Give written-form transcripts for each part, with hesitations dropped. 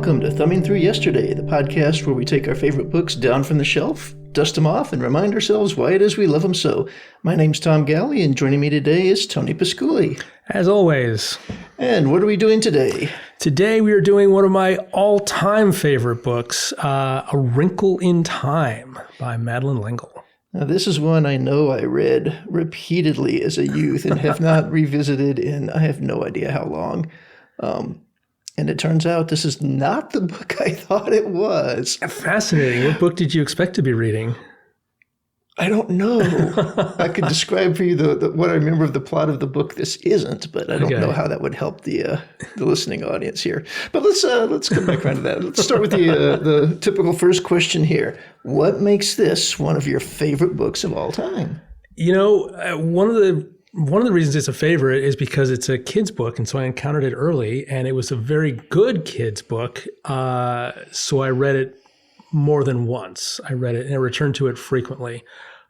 Welcome to Thumbing Through Yesterday, the podcast where we take our favorite books down from the shelf, dust them off, and remind ourselves why it is we love them so. My name's Tom Galley, and joining me today is Tony Pasculi. As always. And what are we doing today? Today we are doing one of my all-time favorite books, A Wrinkle in Time by Madeline L'Engle. Now, this is one I know I read repeatedly as a youth and have not revisited in I have no idea how long. And it turns out this is not the book I thought it was. Fascinating. What book did you expect to be reading? I don't know. I could describe for you the what I remember of the plot of the book. This isn't, but I don't know how that would help the listening audience here. But let's come back around to that. Let's start with the typical first question here. What makes this one of your favorite books of all time? You know, one of the reasons it's a favorite is because it's a kid's book, and so I encountered it early, and it was a very good kid's book. So I read it more than once. I read it and I returned to it frequently,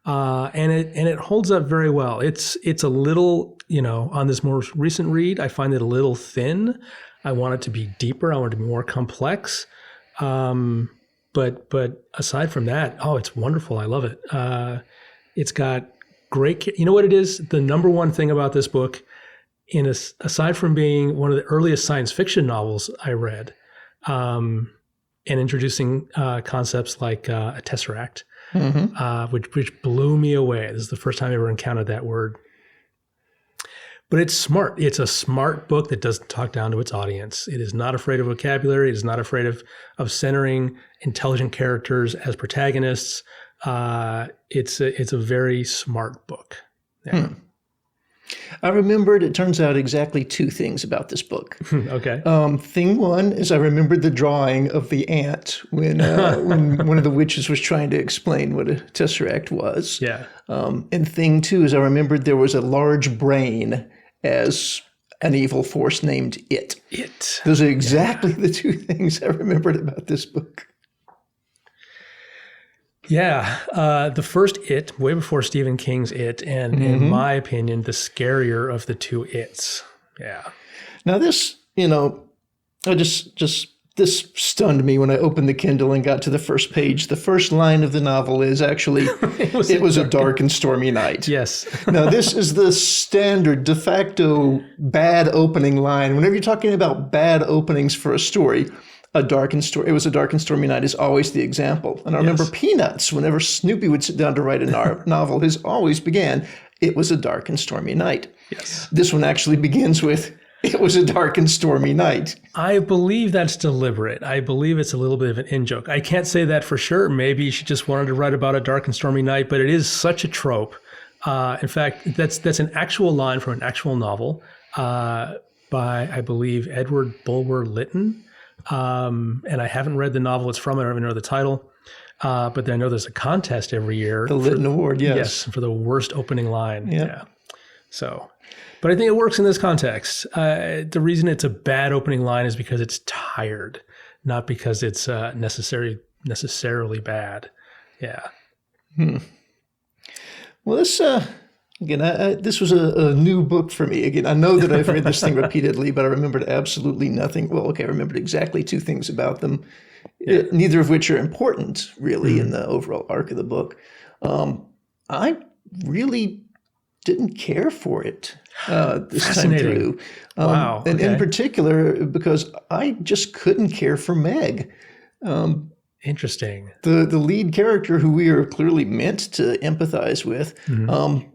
and it holds up very well. It's a little, on this more recent read, I find it a little thin. I want it to be deeper. I want it to be more complex. But aside from that, it's wonderful. I love it. It's got great. You know what it is? The number one thing about this book, aside from being one of the earliest science fiction novels I read, and introducing concepts like a tesseract, which blew me away. This is the first time I ever encountered that word. But it's smart. It's a smart book that doesn't talk down to its audience. It is not afraid of vocabulary. It is not afraid of centering intelligent characters as protagonists. It's a very smart book. Yeah. I remembered, it turns out, exactly two things about this book. Okay. Thing one is I remembered the drawing of the ant when one of the witches was trying to explain what a tesseract was. Yeah. And thing two is I remembered there was a large brain as an evil force named It. It. Those are exactly the two things I remembered about this book. Yeah, the first It, way before Stephen King's It, and in my opinion, the scarier of the two It's. Yeah. Now this, this stunned me when I opened the Kindle and got to the first page. The first line of the novel is actually, it was a dark and stormy night. Yes. Now this is the standard, de facto bad opening line. Whenever you're talking about bad openings for a story, it was a dark and stormy night is always the example. And I remember Peanuts, whenever Snoopy would sit down to write a novel, his always began, it was a dark and stormy night. Yes. This one actually begins with, it was a dark and stormy night. I believe that's deliberate. I believe it's a little bit of an in-joke. I can't say that for sure. Maybe she just wanted to write about a dark and stormy night, but it is such a trope. In fact, that's an actual line from an actual novel by, I believe, Edward Bulwer Lytton. And I haven't read the novel it's from. I don't even know the title. But I know there's a contest every year. The Lytton Award, yes. Yes, for the worst opening line. Yep. Yeah. So, but I think it works in this context. The reason it's a bad opening line is because it's tired, not because it's necessarily bad. Yeah. Well, this was a new book for me. Again, I know that I've read this thing repeatedly, but I remembered absolutely nothing. Well, okay, I remembered exactly two things about them, neither of which are important, really, in the overall arc of the book. I really didn't care for it this time through. Wow. And in particular, because I just couldn't care for Meg. Interesting. The lead character, who we are clearly meant to empathize with,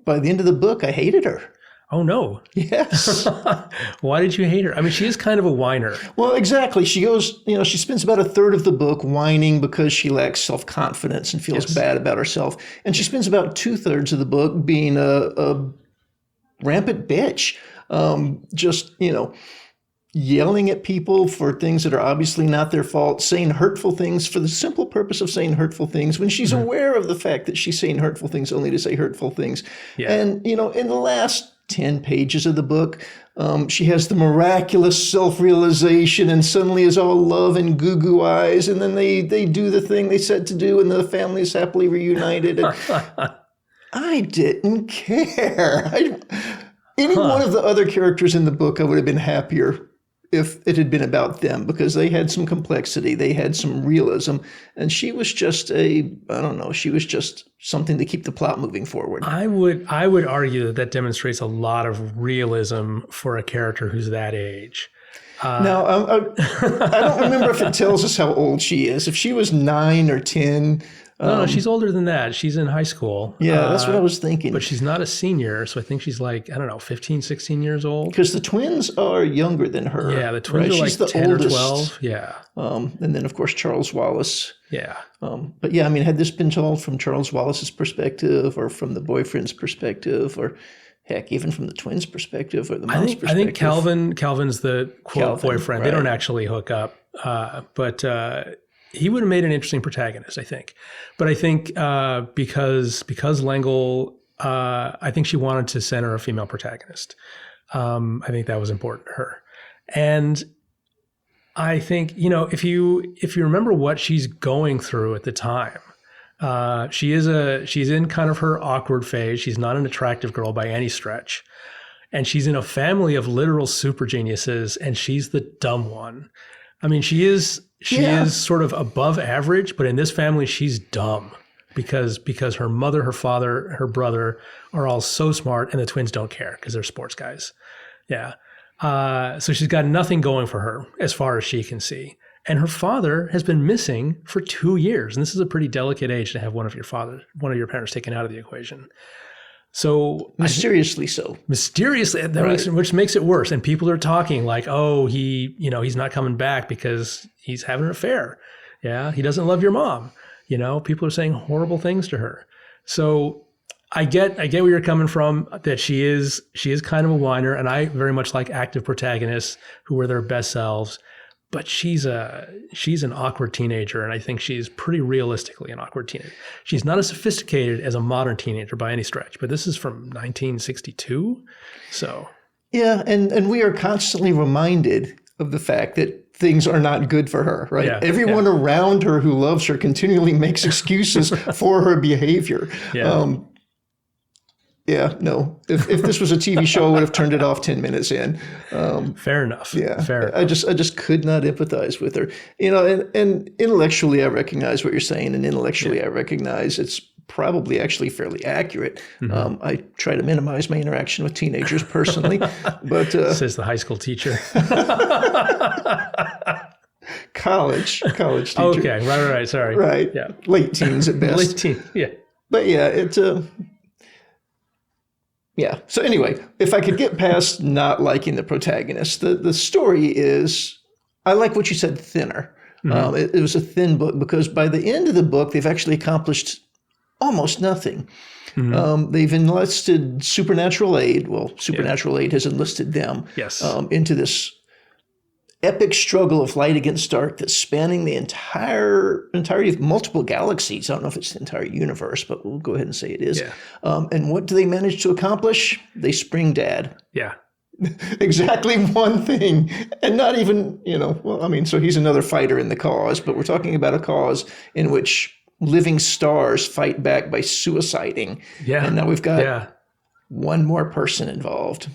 by the end of the book, I hated her. Oh, no. Yes. Why did you hate her? I mean, she is kind of a whiner. Well, exactly. She goes, she spends about a third of the book whining because she lacks self-confidence and feels bad about herself. And she spends about 2/3 of the book being a rampant bitch. Yelling at people for things that are obviously not their fault, saying hurtful things for the simple purpose of saying hurtful things when she's aware of the fact that she's saying hurtful things only to say hurtful things. Yeah. And, in the last 10 pages of the book, she has the miraculous self-realization and suddenly is all love and goo-goo eyes. And then they do the thing they said to do and the family is happily reunited. And I didn't care. Any one of the other characters in the book, I would have been happier if it had been about them, because they had some complexity, they had some realism, and she was just she was just something to keep the plot moving forward. I would argue that demonstrates a lot of realism for a character who's that age. Now, I don't remember if it tells us how old she is. If she was 9 or 10. No, she's older than that. She's in high school. Yeah, that's what I was thinking. But she's not a senior, so I think she's like, I don't know, 15, 16 years old. Because the twins are younger than her. Yeah, the twins are like 10 or 12. Yeah. And then, of course, Charles Wallace. Yeah. But yeah, I mean, had this been told from Charles Wallace's perspective or from the boyfriend's perspective or heck, even from the twins' perspective or the mom's perspective. I think Calvin's the quote boyfriend. Right. They don't actually hook up. But he would have made an interesting protagonist, I think. But I think because L'Engle, I think she wanted to center a female protagonist. I think that was important to her. And I think, if you remember what she's going through at the time, she's in kind of her awkward phase. She's not an attractive girl by any stretch. And she's in a family of literal super geniuses, and she's the dumb one. I mean, she is sort of above average, but in this family, she's dumb because her mother, her father, her brother are all so smart, and the twins don't care because they're sports guys. Yeah. So she's got nothing going for her as far as she can see. And her father has been missing for 2 years. And this is a pretty delicate age to have one of your parents taken out of the equation. So mysteriously so. Mysteriously, which makes it worse. And people are talking like, oh, he's not coming back because he's having an affair. Yeah, he doesn't love your mom. People are saying horrible things to her. So I get where you're coming from, that she is kind of a whiner, and I very much like active protagonists who are their best selves. But she's an awkward teenager, and I think she's pretty realistically an awkward teenager. She's not as sophisticated as a modern teenager by any stretch, but this is from 1962, so. Yeah, and we are constantly reminded of the fact that things are not good for her, right? Yeah, Everyone around her who loves her continually makes excuses for her behavior. Yeah. No. If this was a TV show, I would have turned it off 10 minutes in. Fair enough. Yeah. Fair enough. I just could not empathize with her. And intellectually I recognize what you're saying, and intellectually I recognize it's probably actually fairly accurate. Mm-hmm. I try to minimize my interaction with teenagers personally, but says the high school teacher. College teacher. Okay, right. Sorry. Right. Yeah. Late teens at best. Late teens. Yeah. But yeah, it's yeah. So anyway, if I could get past not liking the protagonist, the story is, I like what you said, thinner. Mm-hmm. It was a thin book because by the end of the book, they've actually accomplished almost nothing. Mm-hmm. They've enlisted supernatural aid. Well, supernatural aid has enlisted them into this epic struggle of light against dark that's spanning the entirety of multiple galaxies. I don't know if it's the entire universe, but we'll go ahead and say it is. Yeah. And what do they manage to accomplish? They spring Dad. Yeah. Exactly one thing. And not even, so he's another fighter in the cause, but we're talking about a cause in which living stars fight back by suiciding. Yeah. And now we've got one more person involved.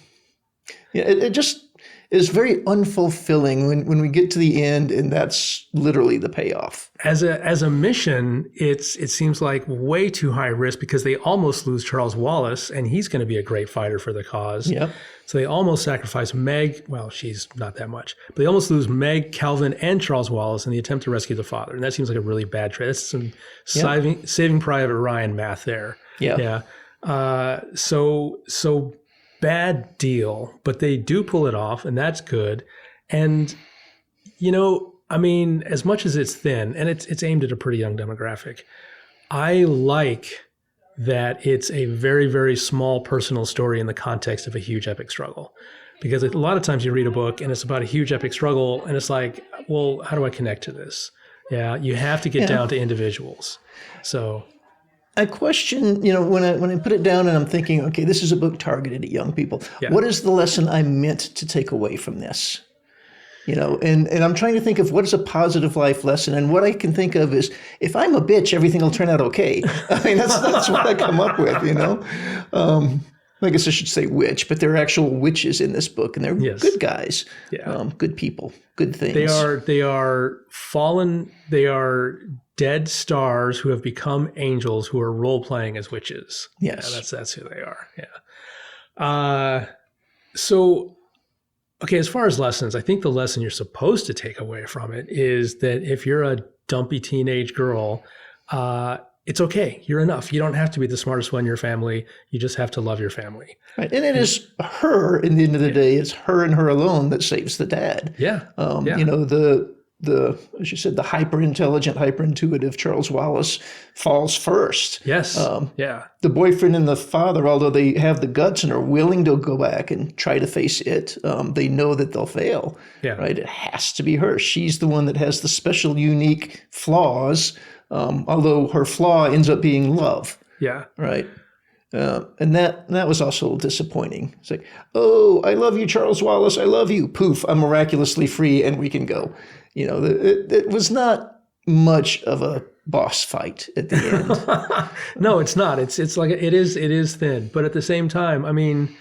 Yeah, it just is very unfulfilling when we get to the end, and that's literally the payoff. As a mission, it seems like way too high risk because they almost lose Charles Wallace, and he's going to be a great fighter for the cause. Yep. So they almost sacrifice Meg. Well, she's not that much, but they almost lose Meg, Calvin, and Charles Wallace in the attempt to rescue the father. And that seems like a really bad trade. That's some Saving Private Ryan math there. Yeah. So bad deal, but they do pull it off, and that's good. And, as much as it's thin, and it's aimed at a pretty young demographic, I like that it's a very, very small personal story in the context of a huge epic struggle. Because a lot of times you read a book and it's about a huge epic struggle, and it's like, well, how do I connect to this? Yeah, you have to get down to individuals. So I question, when I put it down and I'm thinking, okay, this is a book targeted at young people. Yeah. What is the lesson I meant to take away from this? And I'm trying to think of what is a positive life lesson. And what I can think of is, if I'm a bitch, everything will turn out okay. I mean, that's what I come up with, I guess I should say witch, but there are actual witches in this book, and they're good guys, good people, good things. They are fallen. They are dead stars who have become angels who are role playing as witches. Yes, that's who they are. Yeah. So, okay, as far as lessons, I think the lesson you're supposed to take away from it is that if you're a dumpy teenage girl, it's okay. You're enough. You don't have to be the smartest one in your family. You just have to love your family. Right. And it is her, in the end of the day, it's her and her alone that saves the dad. Yeah. You know, as you said, the hyper-intelligent, hyper-intuitive Charles Wallace falls first. Yes. The boyfriend and the father, although they have the guts and are willing to go back and try to face it, they know that they'll fail. Yeah. Right. It has to be her. She's the one that has the special, unique flaws. Although her flaw ends up being love. Yeah. Right. And that was also disappointing. It's like, oh, I love you, Charles Wallace. I love you. Poof, I'm miraculously free and we can go. You know, it was not much of a boss fight at the end. No, it's not. It's like it is thin. But at the same time, I mean,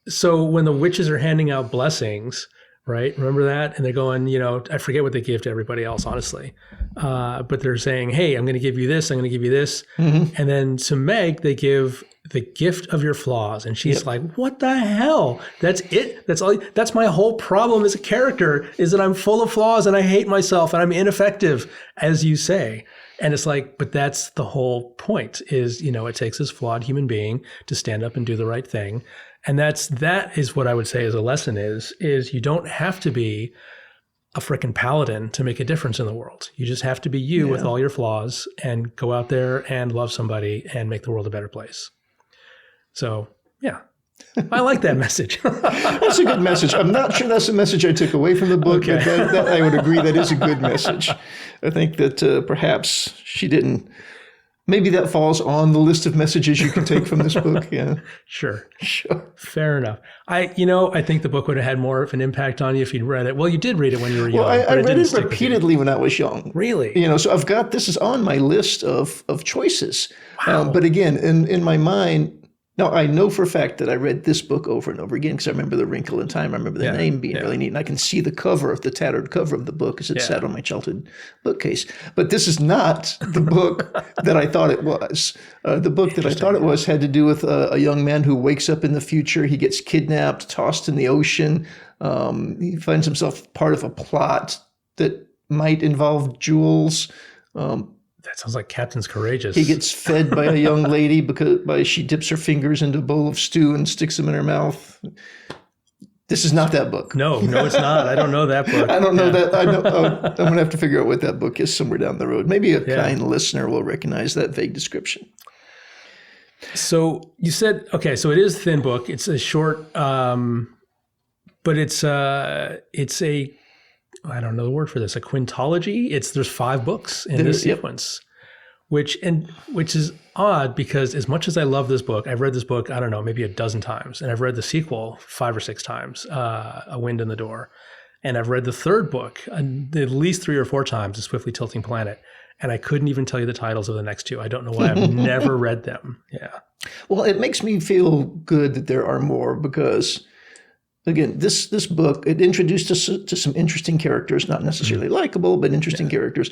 so when the witches are handing out blessings, right? Remember that? And they're going, you know, I forget what they give to everybody else, honestly. But they're saying, hey, I'm going to give you this. I'm going to give you this. Mm-hmm. And then to Meg, they give the gift of your flaws. And she's like, what the hell? That's it. That's all. That's my whole problem as a character, is that I'm full of flaws and I hate myself and I'm ineffective, as you say. And it's like, but that's the whole point, is, you know, it takes this flawed human being to stand up and do the right thing. And that is what I would say as a lesson is you don't have to be a frickin' paladin to make a difference in the world. You just have to be you with all your flaws and go out there and love somebody and make the world a better place. So, yeah, I like that message. That's a good message. I'm not sure that's the message I took away from the book, but that I would agree that is a good message. I think that perhaps she didn't. Maybe that falls on the list of messages you can take from this book. Yeah. Sure. Fair enough. I think the book would have had more of an impact on you if you'd read it. Well, you did read it when you were young. Well, I read it repeatedly when I was young. Really? You know, so this is on my list of choices. Wow. But again, in my mind, now, I know for a fact that I read this book over and over again because I remember the Wrinkle in Time. I remember the name being really neat. And I can see the tattered cover of the book as it sat on my childhood bookcase. But this is not the book that I thought it was. The book that I thought it was had to do with a young man who wakes up in the future. He gets kidnapped, tossed in the ocean. He finds himself part of a plot that might involve jewels. That sounds like Captain's Courageous. He gets fed by a young lady because she dips her fingers into a bowl of stew and sticks them in her mouth. This is not that book. No, it's not. I don't know that book. I don't know that. I know. I'm going to have to figure out what that book is somewhere down the road. Maybe a kind listener will recognize that vague description. So you said, okay, so it is a thin book. It's a short, but it's a I don't know the word for this, a quintology. There's 5 books in this sequence, which is odd because as much as I love this book, I've read this book, I don't know, maybe a dozen times. And I've read the sequel 5 or 6 times, A Wind in the Door. And I've read the third book at least 3 or 4 times, A Swiftly Tilting Planet. And I couldn't even tell you the titles of the next 2. I don't know why. I've never read them. Yeah. Well, it makes me feel good that there are more because, again, this book, it introduced us to some interesting characters, not necessarily likable, but interesting characters.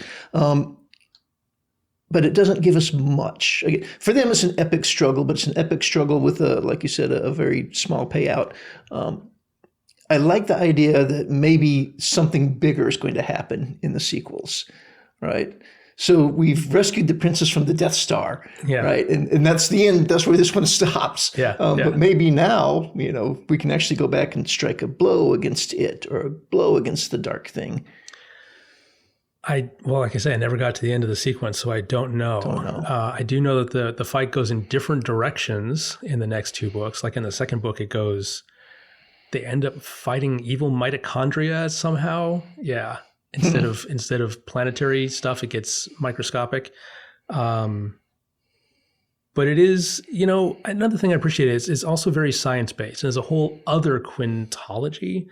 But it doesn't give us much. Again, for them, it's an epic struggle, but it's an epic struggle with, like you said, a very small payout. I like the idea that maybe something bigger is going to happen in the sequels, right? So we've rescued the princess from the Death Star, right? And that's the end. That's where this one stops. But maybe now, we can actually go back and strike a blow against it or a blow against the dark thing. Well, like I say, I never got to the end of the sequence, so I don't know. I do know that the fight goes in different directions in the next 2 books. Like in the second book, they end up fighting evil mitochondria somehow. Yeah. Instead of planetary stuff, it gets microscopic. But it is, another thing I appreciate is it's also very science-based. And there's a whole other quintology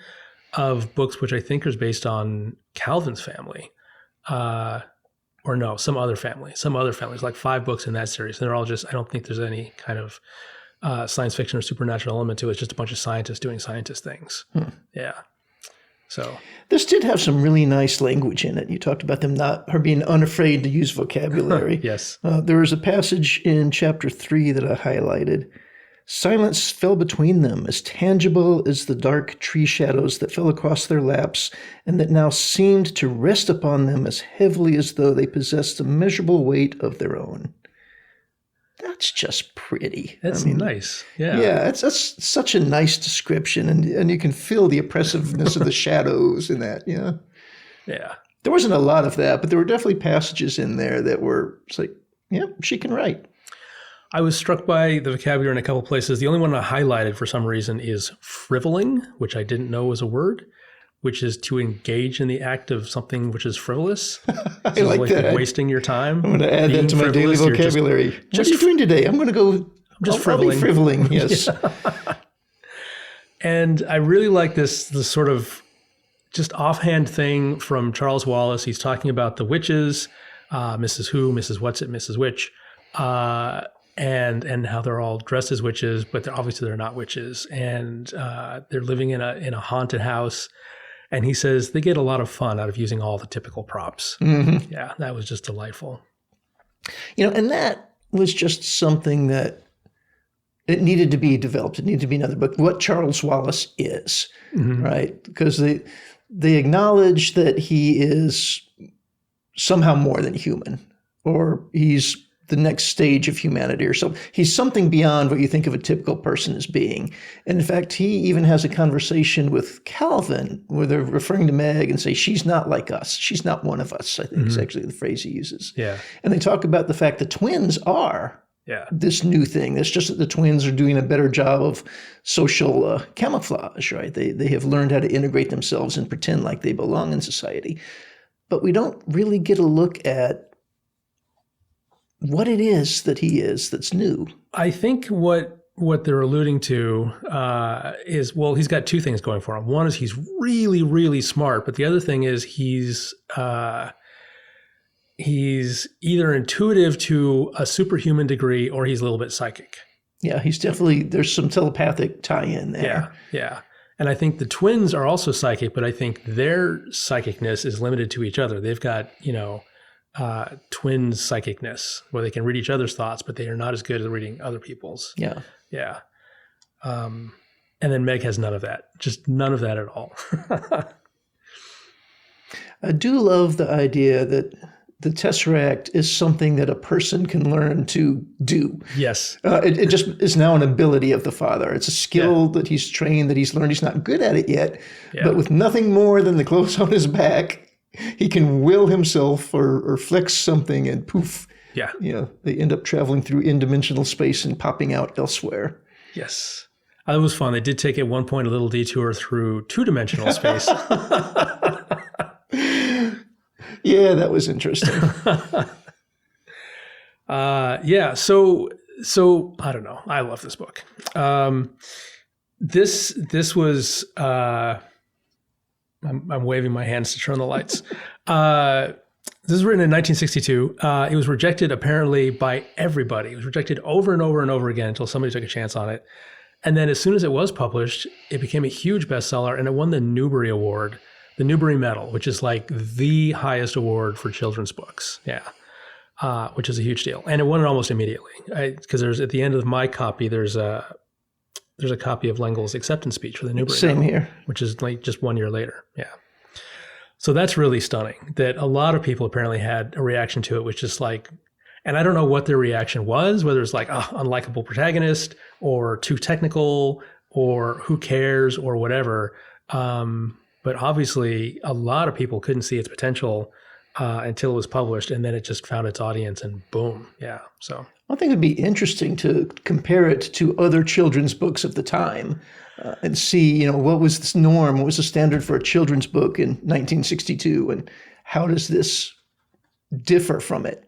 of books, which I think is based on Calvin's family. Some other families, like 5 books in that series. And they're all I don't think there's any kind of science fiction or supernatural element to it. It's just a bunch of scientists doing scientist things. Yeah. So this did have some really nice language in it. You talked about her being unafraid to use vocabulary. Yes. There was a passage in chapter 3 that I highlighted. Silence fell between them, as tangible as the dark tree shadows that fell across their laps, and that now seemed to rest upon them as heavily as though they possessed a measurable weight of their own. That's just pretty. That's nice. Yeah. Yeah, that's such a nice description, and you can feel the oppressiveness of the shadows in that, yeah. Yeah. There wasn't a lot of that, but there were definitely passages in there that were, it's like, yeah, she can write. I was struck by the vocabulary in a couple places. The only one I highlighted for some reason is frivoling, which I didn't know was a word, which is to engage in the act of something which is frivolous. I like that. Wasting your time. I'm going to add that to my daily vocabulary. What are you doing today? I'm going to go. I'm just frivoling. I'll be frivoling, yes. Yeah. And I really like this sort of just offhand thing from Charles Wallace. He's talking about the witches, Mrs. Who, Mrs. What's It, Mrs. Witch, and how they're all dressed as witches, but they're not witches, and they're living in a haunted house. And he says they get a lot of fun out of using all the typical props. Mm-hmm. Yeah, that was just delightful. And that was just something that it needed to be developed. It needed to be another book. What Charles Wallace is, right? Because they acknowledge that he is somehow more than human, or he's the next stage of humanity, or so. He's something beyond what you think of a typical person as being. And in fact, he even has a conversation with Calvin where they're referring to Meg and say, she's not like us. She's not one of us, I think is actually the phrase he uses. Yeah. And they talk about the fact that twins are this new thing. It's just that the twins are doing a better job of social camouflage, right? They have learned how to integrate themselves and pretend like they belong in society. But we don't really get a look at what it is that he is that's new. I think what they're alluding to is, well, he's got two things going for him. One is he's really, really smart, but the other thing is he's either intuitive to a superhuman degree or he's a little bit psychic. Yeah, he's definitely, there's some telepathic tie-in there. Yeah. And I think the twins are also psychic, but I think their psychicness is limited to each other. They've got, twin psychicness where they can read each other's thoughts, but they are not as good at reading other people's. Yeah. And then Meg has none of that, just none of that at all. I do love the idea that the Tesseract is something that a person can learn to do. Yes. It just is now an ability of the father. It's a skill that he's trained, that he's learned. He's not good at it yet, but with nothing more than the clothes on his back, he can will himself or flex something and poof. Yeah. They end up traveling through in-dimensional space and popping out elsewhere. Yes. That was fun. They did take at one point a little detour through two-dimensional space. Yeah, that was interesting. So I don't know. I love this book. This was I'm waving my hands to turn the lights. This was written in 1962. It was rejected apparently by everybody. It was rejected over and over and over again until somebody took a chance on it. And then as soon as it was published, it became a huge bestseller and it won the Newbery Award, the Newbery Medal, which is like the highest award for children's books. Yeah. Which is a huge deal. And it won it almost immediately. Because there's at the end of my copy, there's a copy of L'Engle's acceptance speech for the Newbery Medal, here, which is like just 1 year later. Yeah. So that's really stunning that a lot of people apparently had a reaction to it, which is like, and I don't know what their reaction was, whether it's like, unlikable protagonist or too technical or who cares or whatever. But obviously a lot of people couldn't see its potential until it was published, and then it just found its audience and boom. Yeah. So I think it'd be interesting to compare it to other children's books of the time and see, what was this norm? What was the standard for a children's book in 1962? And how does this differ from it?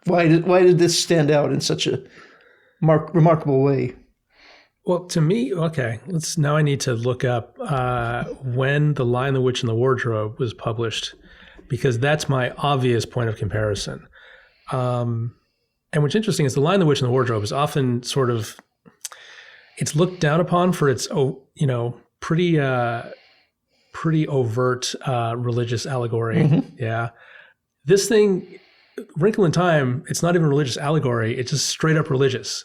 Why did this stand out in such a remarkable way? Well, to me, okay, now I need to look up when The Lion, the Witch, and the Wardrobe was published, because that's my obvious point of comparison. And what's interesting is The Lion, the Witch, and the Wardrobe is often sort of, it's looked down upon for its, pretty overt religious allegory. Yeah. This thing, Wrinkle in Time, it's not even religious allegory. It's just straight up religious.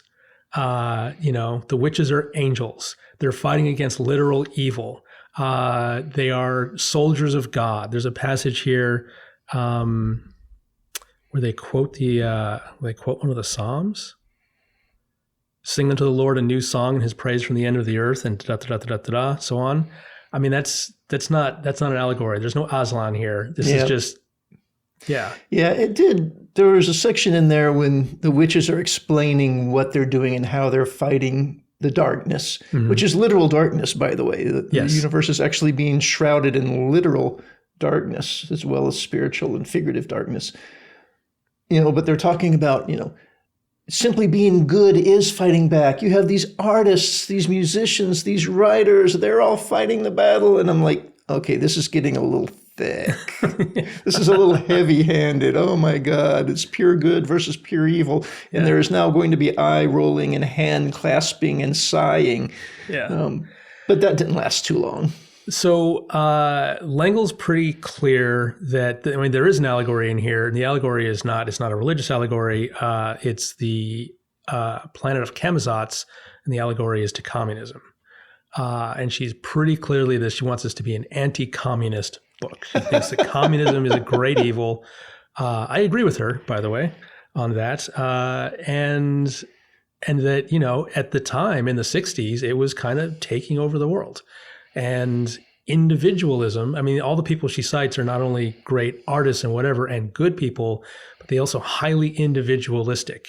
The witches are angels. They're fighting against literal evil. They are soldiers of God. There's a passage here where they quote one of the Psalms. Sing unto the Lord a new song and his praise from the end of the earth, and so on. I mean, that's not an allegory. There's no Aslan here. This is just, yeah. Yeah, it did. There was a section in there when the witches are explaining what they're doing and how they're fighting the darkness, which is literal darkness, by the way. The universe is actually being shrouded in literal darkness as well as spiritual and figurative darkness. But they're talking about, simply being good is fighting back. You have these artists, these musicians, these writers, they're all fighting the battle. And I'm like, okay, this is getting a little thick. This is a little heavy-handed. Oh my God, it's pure good versus pure evil. And there is now going to be eye rolling and hand clasping and sighing. Yeah. But that didn't last too long. So L'Engle's pretty clear that, there is an allegory in here, and the allegory it's not a religious allegory. It's the planet of Camazotz, and the allegory is to communism. And she's pretty clearly that she wants this to be an anti-communist book. She thinks that communism is a great evil. I agree with her, by the way, on that. And that, at the time in the 60s, it was kind of taking over the world. And individualism, all the people she cites are not only great artists and whatever and good people, but they also highly individualistic.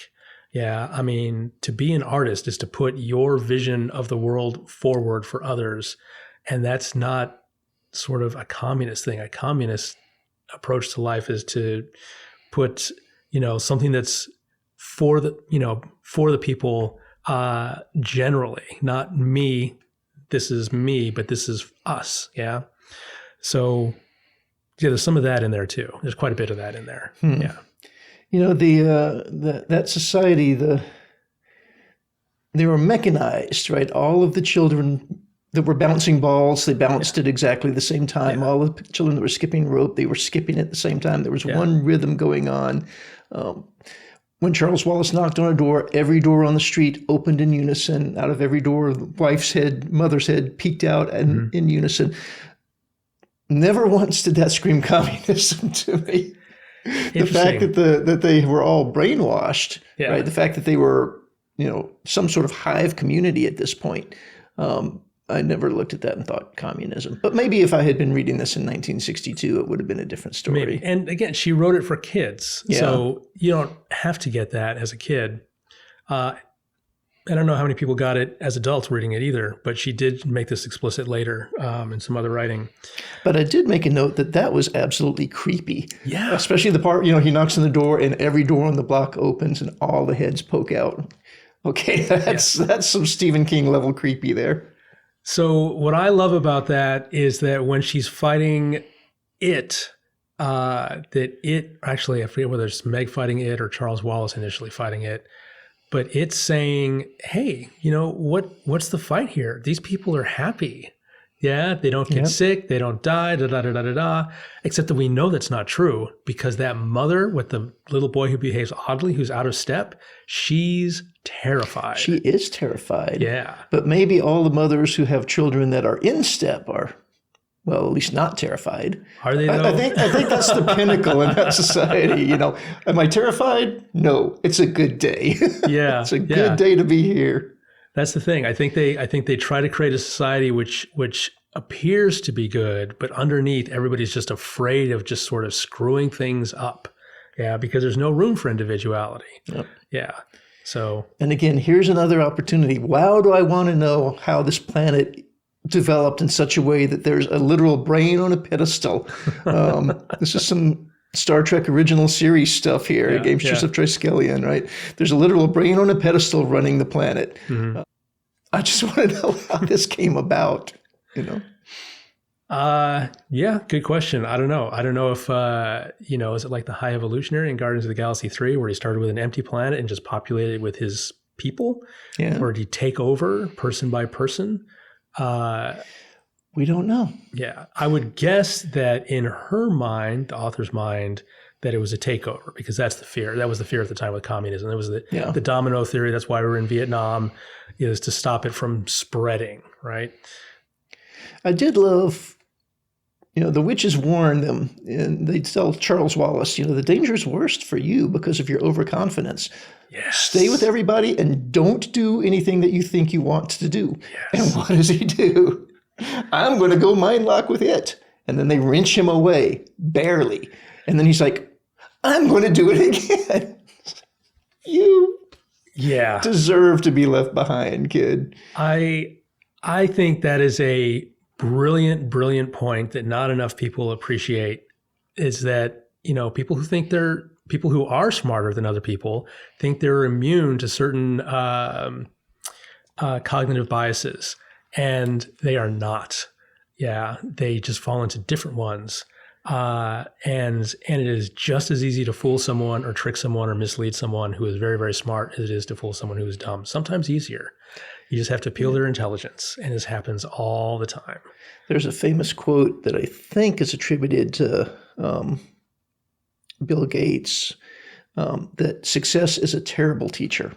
Yeah, to be an artist is to put your vision of the world forward for others. And that's not sort of a communist thing. A communist approach to life is to put, something that's for the people generally, not me. This is me, but this is us. Yeah. So there's some of that in there too. There's quite a bit of that in there. Yeah. That society, they were mechanized, right? All of the children that were bouncing balls, they bounced at exactly the same time. All of the children that were skipping rope, they were skipping at the same time. There was one rhythm going on. When Charles Wallace knocked on a door, every door on the street opened in unison. Out of every door, the wife's head, mother's head peeked out and in unison. Never once did that scream communism to me. The fact that they were all brainwashed, right? The fact that they were, some sort of hive community at this point. I never looked at that and thought communism. But maybe if I had been reading this in 1962, it would have been a different story. Maybe. And again, she wrote it for kids. Yeah. So you don't have to get that as a kid. I don't know how many people got it as adults reading it either, but she did make this explicit later in some other writing. But I did make a note that was absolutely creepy. Yeah. Especially the part, he knocks on the door and every door on the block opens and all the heads poke out. Okay, that's some Stephen King level creepy there. So what I love about that is that when she's fighting it, I forget whether it's Meg fighting it or Charles Wallace initially fighting it, but it's saying, hey, what's the fight here? These people are happy. Yeah, they don't get sick, they don't die, except that we know that's not true because that mother with the little boy who behaves oddly, who's out of step, she's terrified. She is terrified. Yeah. But maybe all the mothers who have children that are in step are, well, at least not terrified. Are they though? I think that's the pinnacle in that society. Am I terrified? No, it's a good day. Yeah. It's a good day to be here. That's the thing. I think they try to create a society which appears to be good, but underneath everybody's just afraid of just sort of screwing things up. Yeah, because there's no room for individuality. Yep. Yeah. So, and again, here's another opportunity. Wow, do I want to know how this planet developed in such a way that there's a literal brain on a pedestal. This is some Star Trek original series stuff here. Gamesters of Triskelion, right? There's a literal brain on a pedestal running the planet. Mm-hmm. I just want to know how this came about, Yeah, good question. I don't know. I don't know if, is it like the High Evolutionary in Guardians of the Galaxy 3 where he started with an empty planet and just populated with his people? Yeah. Or did he take over person by person? We don't know. Yeah. I would guess that in her mind, the author's mind, that it was a takeover, because that's the fear. That was the fear at the time with communism. It was the domino theory. That's why we're in Vietnam, is to stop it from spreading, right? I did love, the witches warn them, and they tell Charles Wallace, the danger is worst for you because of your overconfidence. Yes. Stay with everybody and don't do anything that you think you want to do. Yes. And what does he do? I'm going to go mind lock with it. And then they wrench him away, barely. And then he's like, I'm going to do it again. You deserve to be left behind, kid. I think that is a brilliant, brilliant point that not enough people appreciate, is that, people who are smarter than other people think they're immune to certain cognitive biases, and they are not. Yeah, they just fall into different ones. And it is just as easy to fool someone or trick someone or mislead someone who is very, very smart as it is to fool someone who is dumb. Sometimes easier. You just have to appeal their intelligence, and this happens all the time. There's a famous quote that I think is attributed to Bill Gates, that success is a terrible teacher.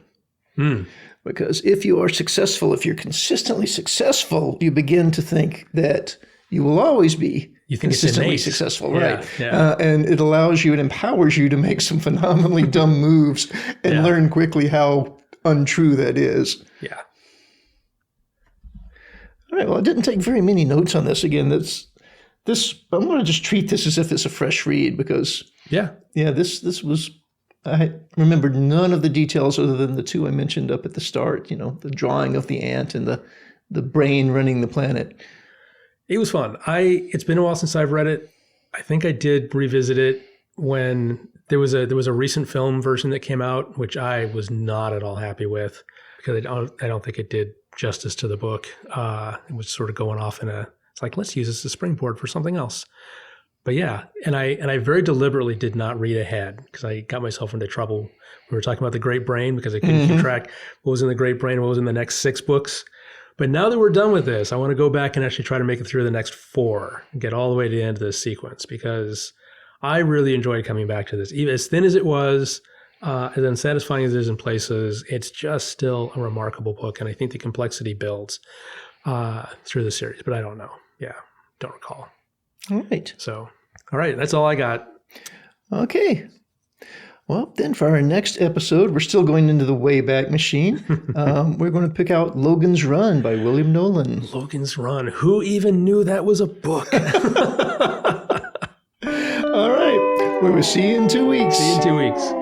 Because if you are successful, if you're consistently successful, you begin to think that you will always be consistently successful, right? Yeah. And it allows you, it empowers you to make some phenomenally dumb moves and learn quickly how untrue that is. Yeah. All right. Well, I didn't take very many notes on this. Again, this I'm going to just treat this as if it's a fresh read, because this was. I remembered none of the details other than the two I mentioned up at the start. The drawing of the ant and the brain running the planet. It was fun. It's been a while since I've read it. I think I did revisit it when there was a recent film version that came out, which I was not at all happy with, because I don't think it did justice to the book. It was sort of going off it's like, let's use this as a springboard for something else. But yeah, and I very deliberately did not read ahead, because I got myself into trouble. We were talking about the Great Brain, because I couldn't keep track what was in the Great Brain, what was in the next 6 books. But now that we're done with this, I want to go back and actually try to make it through the next 4 and get all the way to the end of this sequence, because I really enjoyed coming back to this. Even as thin as it was, as unsatisfying as it is in places, it's just still a remarkable book. And I think the complexity builds through the series, but I don't know. Yeah, don't recall. All right. So, all right, that's all I got. Okay. Well, then for our next episode, we're still going into the Wayback Machine. We're going to pick out Logan's Run by William Nolan. Logan's Run. Who even knew that was a book? All right. We will see you in 2 weeks. See you in 2 weeks.